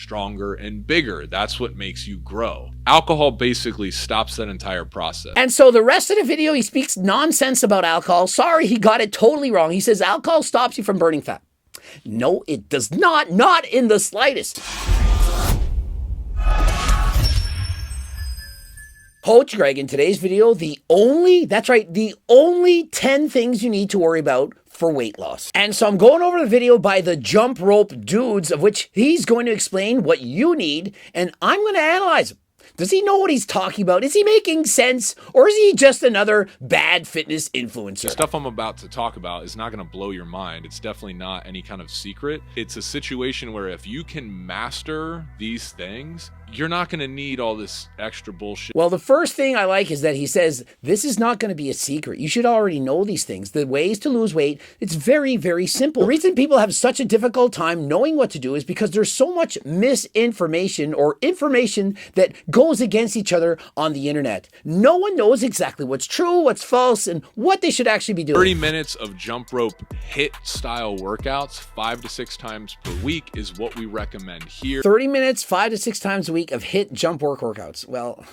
stronger, and bigger. That's what makes you grow. Alcohol basically stops that entire process. And so the rest of the video, he speaks nonsense about alcohol. Sorry, he got it totally wrong. He says alcohol stops you from burning fat. No, it does not. Not in the slightest. Coach Greg, in today's video, the only 10 things you need to worry about for weight loss. And so I'm going over the video by the Jump Rope Dudes, of which he's going to explain what you need, and I'm going to analyze him. Does he know what he's talking about? Is he making sense? Or is he just another bad fitness influencer? The stuff I'm about to talk about is not going to blow your mind. It's definitely not any kind of secret. It's a situation where if you can master these things, you're not going to need all this extra bullshit. Well, the first thing I like is that he says, this is not going to be a secret. You should already know these things. The ways to lose weight, it's very, very simple. The reason people have such a difficult time knowing what to do is because there's so much misinformation or information that goes against each other on the internet. No one knows exactly what's true, what's false, and what they should actually be doing. 30 minutes of jump rope HIIT style workouts 5 to 6 times per week is what we recommend here. 30 minutes, 5 to 6 times a week of HIIT jump workouts. Well,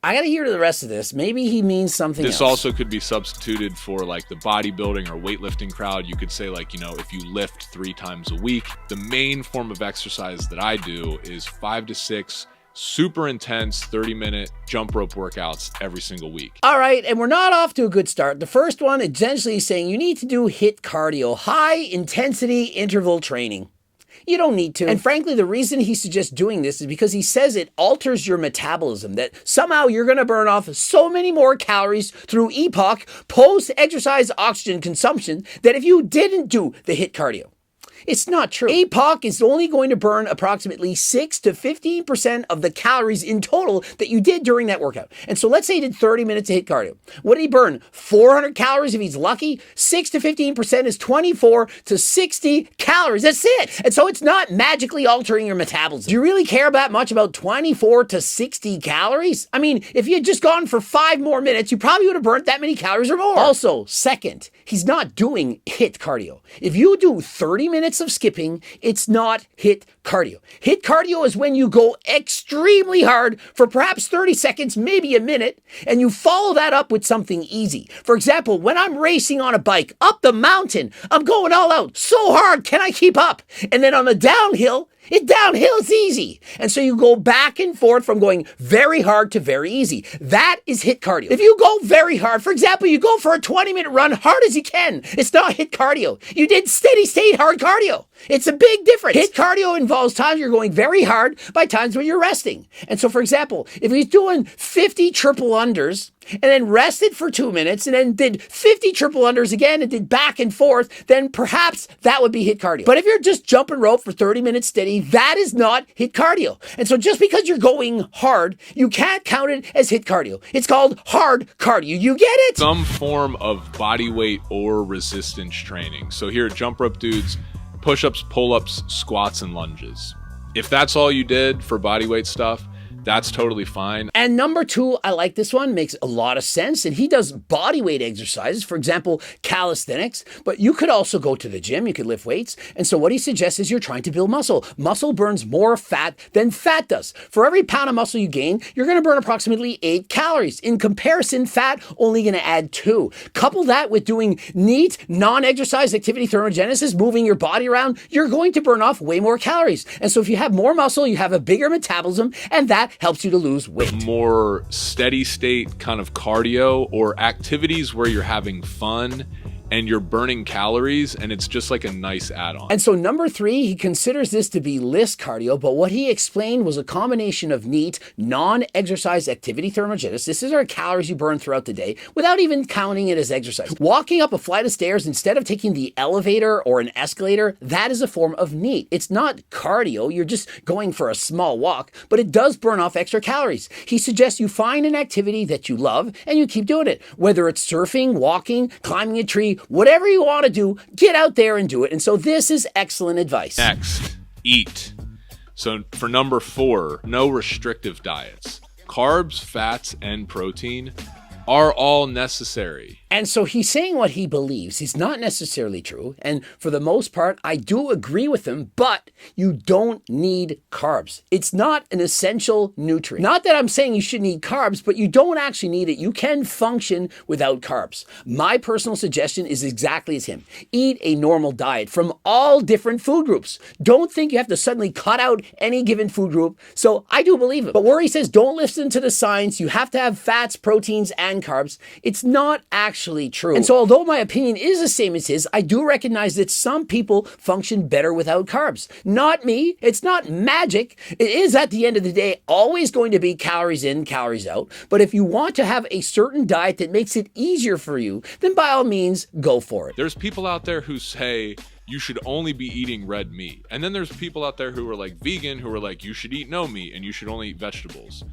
I got to hear the rest of this. Maybe he means something else. This also could be substituted for like the bodybuilding or weightlifting crowd. You could say like, you know, if you lift 3 times a week, the main form of exercise that I do is 5 to 6 super intense 30-minute jump rope workouts every single week. All right, and we're not off to a good start. The first one essentially is saying you need to do HIIT cardio, high intensity interval training. You don't need to. And frankly, the reason he suggests doing this is because he says it alters your metabolism, that somehow you're going to burn off so many more calories through EPOC, post-exercise oxygen consumption, that if you didn't do the HIIT cardio. It's not true. APOC is only going to burn approximately 6 to 15% of the calories in total that you did during that workout. And so let's say he did 30 minutes of HIIT cardio. What did he burn? 400 calories if he's lucky. 6 to 15% is 24 to 60 calories. That's it. And so it's not magically altering your metabolism. Do you really care that much about 24 to 60 calories? I mean, if you had just gone for 5 more minutes, you probably would have burnt that many calories or more. Also, second, he's not doing HIIT cardio. If you do 30 minutes of skipping, it's not HIIT cardio. HIIT cardio is when you go extremely hard for perhaps 30 seconds, maybe a minute, and you follow that up with something easy. For example, when I'm racing on a bike up the mountain, I'm going all out so hard, can I keep up? And then on the downhill, it's easy. And so you go back and forth from going very hard to very easy. That is HIIT cardio. If you go very hard, for example, you go for a 20-minute run hard as you can, it's not HIIT cardio. You did steady state hard cardio. It's a big difference. HIIT cardio involves times you're going very hard by times when you're resting. And so, for example, if he's doing 50 triple unders and then rested for 2 minutes and then did 50 triple unders again and did back and forth, then perhaps that would be HIIT cardio. But if you're just jumping rope for 30 minutes steady, that is not HIIT cardio. And so just because you're going hard, you can't count it as HIIT cardio. It's called hard cardio. You get it? Some form of body weight or resistance training. So here at Jump Rope Dudes, push-ups, pull-ups, squats, and lunges. If that's all you did for body weight stuff, that's totally fine. And number 2, I like this one, makes a lot of sense. And he does body weight exercises, for example, calisthenics, but you could also go to the gym, you could lift weights. And so what he suggests is you're trying to build muscle. Muscle burns more fat than fat does. For every pound of muscle you gain, you're going to burn approximately 8 calories. In comparison, fat only going to add 2. Couple that with doing neat, non-exercise activity thermogenesis, moving your body around, you're going to burn off way more calories. And so if you have more muscle, you have a bigger metabolism, and that helps you to lose weight. More steady state kind of cardio or activities where you're having fun and you're burning calories, and it's just like a nice add-on. And so number 3, he considers this to be list cardio, but what he explained was a combination of neat, non-exercise activity thermogenesis. This is our calories you burn throughout the day without even counting it as exercise. Walking up a flight of stairs instead of taking the elevator or an escalator, that is a form of NEAT. It's not cardio, you're just going for a small walk, but it does burn off extra calories. He suggests you find an activity that you love and you keep doing it. Whether it's surfing, walking, climbing a tree, whatever you want to do, get out there and do it. And so this is excellent advice. Next, eat. So for number 4, no restrictive diets. Carbs, fats, and protein are all necessary. And so he's saying what he believes. He's not necessarily true. And for the most part, I do agree with him, but you don't need carbs. It's not an essential nutrient. Not that I'm saying you shouldn't eat carbs, but you don't actually need it. You can function without carbs. My personal suggestion is exactly as him. Eat a normal diet from all different food groups. Don't think you have to suddenly cut out any given food group. So I do believe it. But where he says don't listen to the science, you have to have fats, proteins, and carbs, it's not actually true. And so although my opinion is the same as his, I do recognize that some people function better without carbs. Not me. It's not magic. It is at the end of the day always going to be calories in, calories out. But if you want to have a certain diet that makes it easier for you, then by all means, go for it. There's people out there who say you should only be eating red meat. And then there's people out there who are like vegan, who are like you should eat no meat and you should only eat vegetables.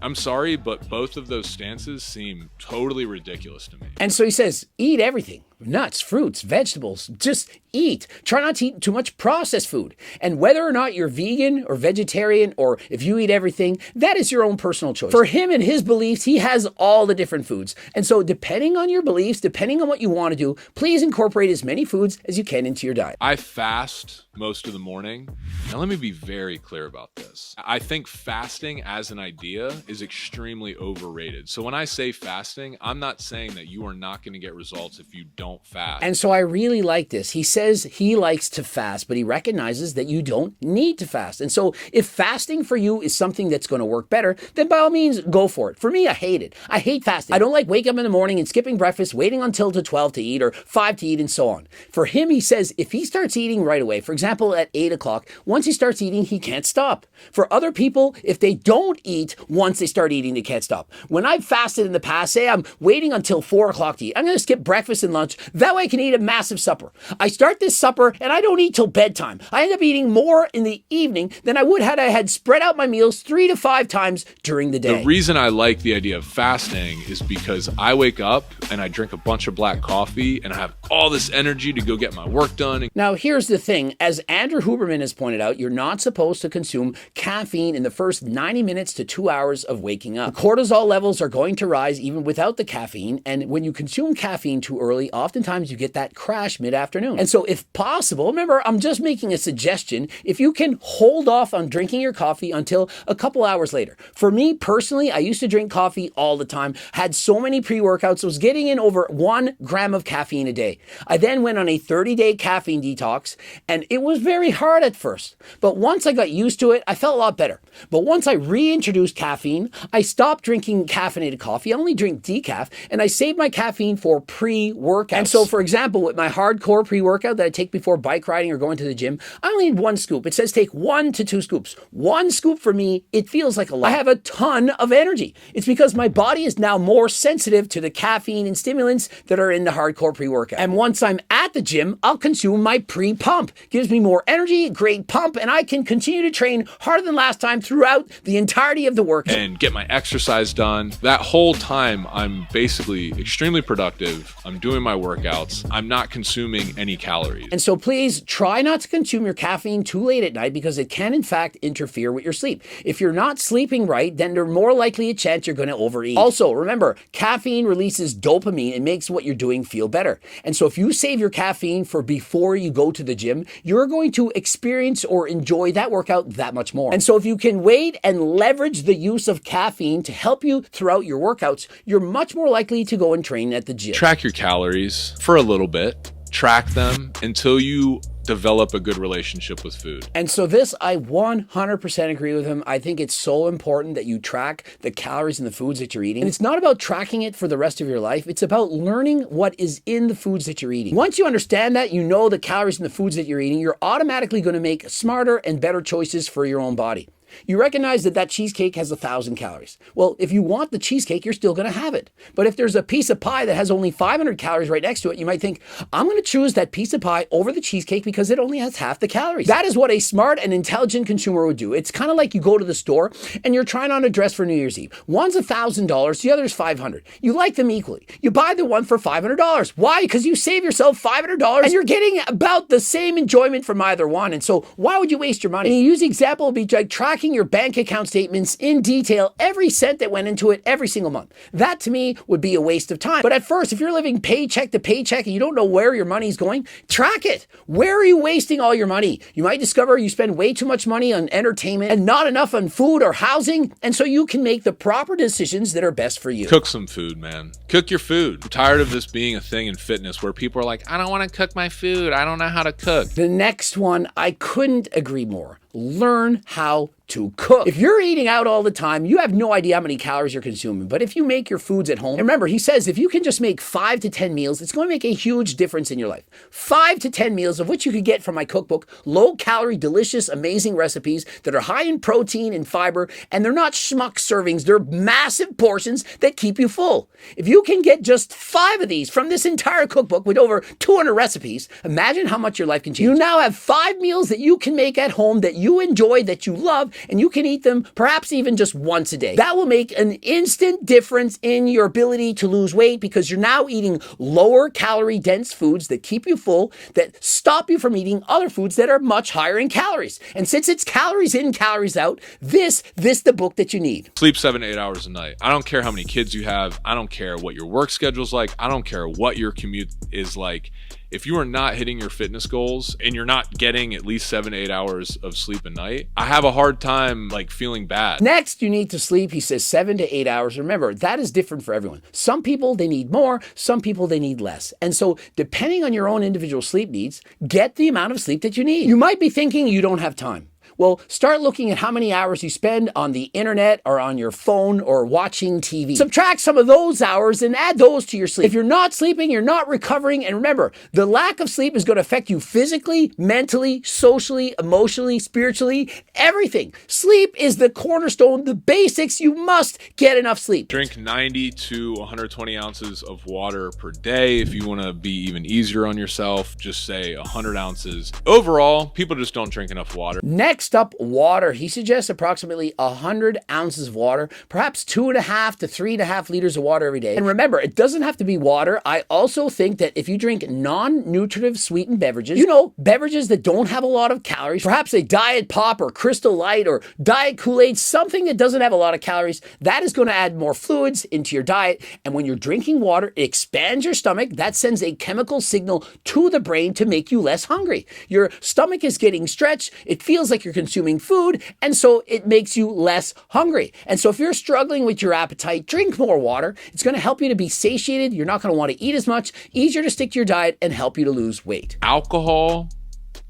I'm sorry, but both of those stances seem totally ridiculous to me. And so he says, eat everything. Nuts, fruits, vegetables, just eat. Try not to eat too much processed food. And whether or not you're vegan or vegetarian, or if you eat everything, that is your own personal choice. For him and his beliefs, he has all the different foods. And so depending on your beliefs, depending on what you want to do, please incorporate as many foods as you can into your diet. I fast most of the morning. Now let me be very clear about this. I think fasting as an idea is extremely overrated. So when I say fasting, I'm not saying that you are not going to get results if you don't fast. And so I really like this. He says he likes to fast, but he recognizes that you don't need to fast. And so if fasting for you is something that's going to work better, then by all means, go for it. For me, I hate it. I hate fasting. I don't like waking up in the morning and skipping breakfast, waiting until to 12 to eat or 5 to eat and so on. For him, he says if he starts eating right away, for example, at 8 o'clock, once he starts eating, he can't stop. For other people, if they don't eat, once they start eating, they can't stop. When I've fasted in the past, say I'm waiting until 4 o'clock to eat, I'm going to skip breakfast and lunch. That way I can eat a massive supper. I start this supper and I don't eat till bedtime. I end up eating more in the evening than I would had I had spread out my meals 3 to 5 times during the day. The reason I like the idea of fasting is because I wake up and I drink a bunch of black coffee and I have all this energy to go get my work done. Now, here's the thing. As Andrew Huberman has pointed out, you're not supposed to consume caffeine in the first 90 minutes to 2 hours of waking up. The cortisol levels are going to rise even without the caffeine. And when you consume caffeine too early, oftentimes you get that crash mid-afternoon. And so if possible, remember, I'm just making a suggestion, if you can hold off on drinking your coffee until a couple hours later. For me personally, I used to drink coffee all the time, had so many pre-workouts, was getting in over 1 gram of caffeine a day. I then went on a 30-day caffeine detox, and it was very hard at first. But once I got used to it, I felt a lot better. But once I reintroduced caffeine, I stopped drinking caffeinated coffee. I only drink decaf, and I saved my caffeine for pre-workouts. And so, for example, with my hardcore pre-workout that I take before bike riding or going to the gym, I only need 1 scoop. It says take 1 to 2 scoops. 1 scoop for me, it feels like a lot. I have a ton of energy. It's because my body is now more sensitive to the caffeine and stimulants that are in the hardcore pre-workout. And once I'm at the gym, I'll consume my pre-pump. Gives me more energy, great pump, and I can continue to train harder than last time throughout the entirety of the workout. And get my exercise done. That whole time, I'm basically extremely productive. I'm doing my workouts. I'm not consuming any calories. And so please try not to consume your caffeine too late at night because it can in fact interfere with your sleep. If you're not sleeping right, then there's more likely a chance you're going to overeat. Also, remember, caffeine releases dopamine and makes what you're doing feel better. And so if you save your caffeine for before you go to the gym, you're going to experience or enjoy that workout that much more. And so if you can wait and leverage the use of caffeine to help you throughout your workouts, you're much more likely to go and train at the gym. Track your calories for a little bit. Track them until you develop a good relationship with food. And so this, I 100% agree with him. I think it's so important that you track the calories in the foods that you're eating. And it's not about tracking it for the rest of your life. It's about learning what is in the foods that you're eating. Once you understand that, you know the calories in the foods that you're eating, you're automatically going to make smarter and better choices for your own body. You recognize that that cheesecake has 1,000 calories. Well, if you want the cheesecake, you're still going to have it. But if there's a piece of pie that has only 500 calories right next to it, you might think, I'm going to choose that piece of pie over the cheesecake because it only has half the calories. That is what a smart and intelligent consumer would do. It's kind of like you go to the store and you're trying on a dress for New Year's Eve. One's $1,000, the other's $500. You like them equally. You buy the one for $500. Why? Because you save yourself $500 and you're getting about the same enjoyment from either one. And so why would you waste your money? And you use the example of like tracking tracking your bank account statements in detail, every cent that went into it every single month. That to me would be a waste of time. But at first, if you're living paycheck to paycheck and you don't know where your money's going, track it. Where are you wasting all your money? You might discover you spend way too much money on entertainment and not enough on food or housing, and so you can make the proper decisions that are best for you. Cook some food, man. Cook your food. I'm tired of this being a thing in fitness where people are like, I don't want to cook my food. I don't know how to cook. The next one, I couldn't agree more. Learn how to cook. If you're eating out all the time, you have no idea how many calories you're consuming. But if you make your foods at home, and remember, he says if you can just make 5 to 10 meals, it's going to make a huge difference in your life. 5 to 10 meals, of which you could get from my cookbook, low calorie, delicious, amazing recipes that are high in protein and fiber, and they're not schmuck servings. They're massive portions that keep you full. If you can get just 5 of these from this entire cookbook with over 200 recipes, imagine how much your life can change. You now have 5 meals that you can make at home that you enjoy, that you love, and you can eat them perhaps even just once a day. That will make an instant difference in your ability to lose weight because you're now eating lower calorie dense foods that keep you full, that stop you from eating other foods that are much higher in calories. And since it's calories in, calories out, this the book that you need. Sleep 7 to 8 hours a night. I don't care how many kids you have. I don't care what your work schedule's like. I don't care what your commute is like. If you are not hitting your fitness goals and you're not getting at least 7 to 8 hours of sleep a night, I have a hard time feeling bad. Next, you need to sleep, he says 7 to 8 hours. Remember, that is different for everyone. Some people, they need more. Some people, they need less. And so depending on your own individual sleep needs, get the amount of sleep that you need. You might be thinking you don't have time. Well, start looking at how many hours you spend on the internet or on your phone or watching TV. Subtract some of those hours and add those to your sleep. If you're not sleeping, you're not recovering. And remember, the lack of sleep is going to affect you physically, mentally, socially, emotionally, spiritually, everything. Sleep is the cornerstone, the basics. You must get enough sleep. Drink 90 to 120 ounces of water per day. If you want to be even easier on yourself, just say 100 ounces. Overall, people just don't drink enough water. Next up, water. He suggests approximately 100 ounces of water, perhaps 2.5 to 3.5 liters of water every day. And remember, it doesn't have to be water. I also think that if you drink non-nutritive sweetened beverages, beverages that don't have a lot of calories, perhaps a Diet Pop or Crystal Light or Diet Kool-Aid, something that doesn't have a lot of calories, that is going to add more fluids into your diet. And when you're drinking water, it expands your stomach. That sends a chemical signal to the brain to make you less hungry. Your stomach is getting stretched. It feels like you're consuming food, and so it makes you less hungry. And so if you're struggling with your appetite, drink more water. It's going to help you to be satiated. You're not going to want to eat as much, easier to stick to your diet, and help you to lose weight. Alcohol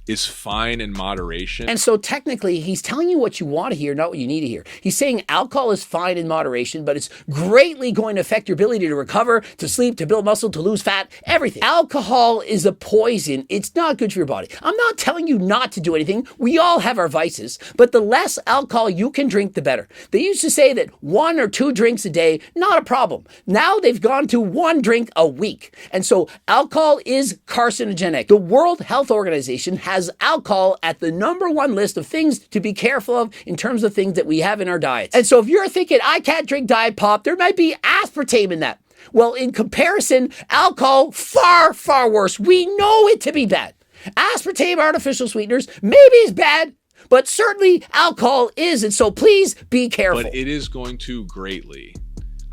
is fine in moderation. And so technically, he's telling you what you want to hear, not what you need to hear. He's saying alcohol is fine in moderation, but it's greatly going to affect your ability to recover, to sleep, to build muscle, to lose fat, everything. Alcohol is a poison. It's not good for your body. I'm not telling you not to do anything. We all have our vices, but the less alcohol you can drink, the better. They used to say that 1 or 2 drinks a day, not a problem. Now they've gone to 1 drink a week. And so alcohol is carcinogenic. The World Health Organization has alcohol at the #1 list of things to be careful of in terms of things that we have in our diets. And so if you're thinking, I can't drink Diet Pop, there might be aspartame in that. Well, in comparison, alcohol, far, far worse. We know it to be bad. Aspartame, artificial sweeteners, maybe is bad, but certainly alcohol is. And so please be careful. But it is going to greatly,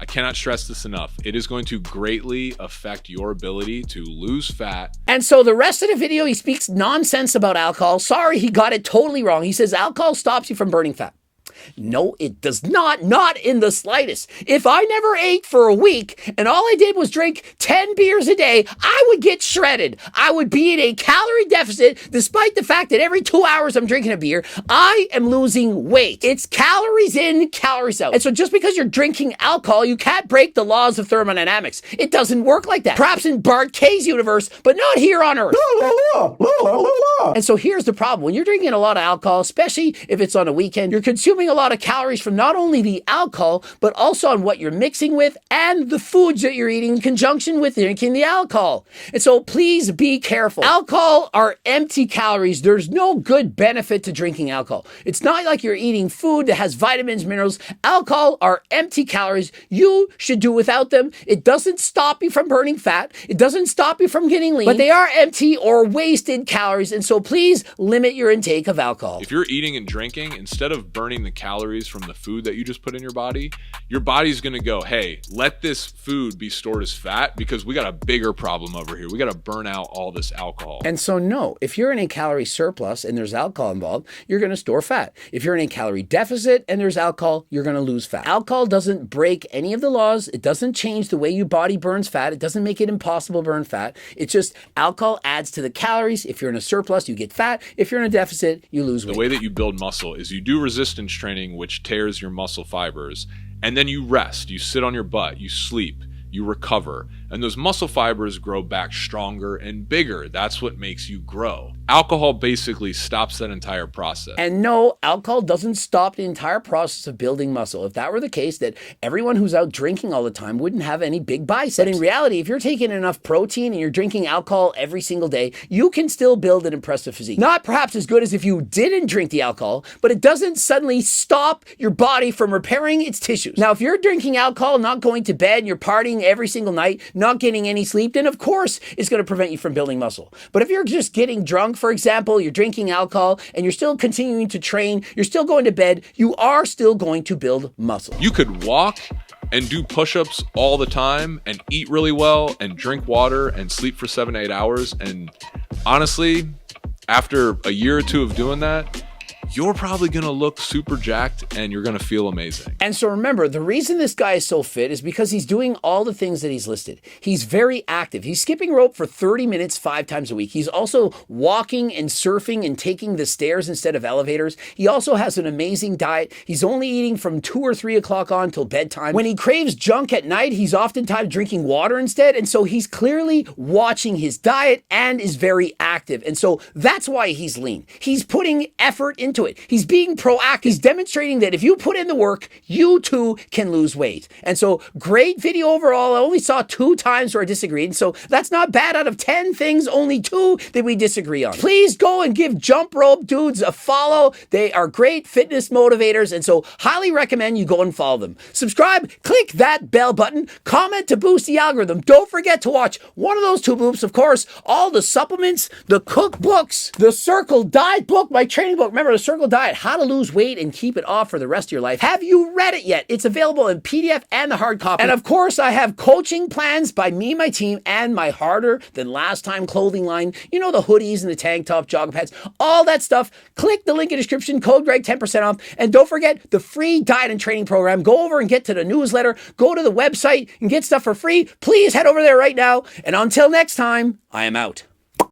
I cannot stress this enough, it is going to greatly affect your ability to lose fat. And so the rest of the video, he speaks nonsense about alcohol. Sorry, he got it totally wrong. He says alcohol stops you from burning fat. No, it does not in the slightest. If I never ate for a week and all I did was drink 10 beers a day, I would get shredded. I would be in a calorie deficit despite the fact that every 2 hours I'm drinking a beer. I am losing weight. It's calories in, calories out. And so just because you're drinking alcohol, you can't break the laws of thermodynamics. It doesn't work like that. Perhaps in Bart K's universe, but not here on Earth. And so here's the problem. When you're drinking a lot of alcohol, especially if it's on a weekend, you're consuming burning a lot of calories from not only the alcohol, but also on what you're mixing with and the foods that you're eating in conjunction with drinking the alcohol. And so please be careful. Alcohol are empty calories. There's no good benefit to drinking alcohol. It's not like you're eating food that has vitamins, minerals. Alcohol are empty calories. You should do without them. It doesn't stop you from burning fat. It doesn't stop you from getting lean, but they are empty or wasted calories. And so please limit your intake of alcohol. If you're eating and drinking, instead of burning the calories from the food that you just put in your body's going to go, hey, let this food be stored as fat because we got a bigger problem over here. We got to burn out all this alcohol. And so no, if you're in a calorie surplus and there's alcohol involved, you're going to store fat. If you're in a calorie deficit and there's alcohol, you're going to lose fat. Alcohol doesn't break any of the laws. It doesn't change the way your body burns fat. It doesn't make it impossible to burn fat. It's just alcohol adds to the calories. If you're in a surplus, you get fat. If you're in a deficit, you lose weight. The way that you build muscle is you do resistance training, which tears your muscle fibers, and then you rest. You sit on your butt, you sleep, you recover, and those muscle fibers grow back stronger and bigger. That's what makes you grow. Alcohol basically stops that entire process. And no, alcohol doesn't stop the entire process of building muscle. If that were the case, that everyone who's out drinking all the time wouldn't have any big biceps. But in reality, if you're taking enough protein and you're drinking alcohol every single day, you can still build an impressive physique. Not perhaps as good as if you didn't drink the alcohol, but it doesn't suddenly stop your body from repairing its tissues. Now, if you're drinking alcohol, not going to bed, and you're partying every single night, not getting any sleep, then of course it's going to prevent you from building muscle. But if you're just getting drunk, for example, you're drinking alcohol and you're still continuing to train, you're still going to bed, you are still going to build muscle. You could walk and do push-ups all the time and eat really well and drink water and sleep for 7 to 8 hours. And honestly, after a year or two of doing that, you're probably going to look super jacked and you're going to feel amazing. And so remember, the reason this guy is so fit is because he's doing all the things that he's listed. He's very active. He's skipping rope for 30 minutes 5 times a week. He's also walking and surfing and taking the stairs instead of elevators. He also has an amazing diet. He's only eating from 2 or 3 o'clock on till bedtime. When he craves junk at night, he's oftentimes drinking water instead. And so he's clearly watching his diet and is very active. And so that's why he's lean. He's putting effort into it. He's being proactive. He's demonstrating that if you put in the work, you too can lose weight. And so great video overall. I only saw 2 times where I disagreed. And so that's not bad. Out of 10 things, only 2 that we disagree on. Please go and give Jump Rope Dudes a follow. They are great fitness motivators. And so highly recommend you go and follow them. Subscribe, click that bell button, comment to boost the algorithm. Don't forget to watch one of those 2 boops. Of course, all the supplements, the cookbooks, the Circle Diet book, my training book. Remember the Circle Diet, how to lose weight and keep it off for the rest of your life. Have you read it yet? It's available in PDF and the hard copy. And of course, I have coaching plans by me and my team and my Harder Than Last Time clothing line. You know, the hoodies and the tank top, jogger pads, all that stuff. Click the link in the description, code Greg, 10% off. And don't forget the free diet and training program. Go over and get to the newsletter. Go to the website and get stuff for free. Please head over there right now. And until next time, I am out.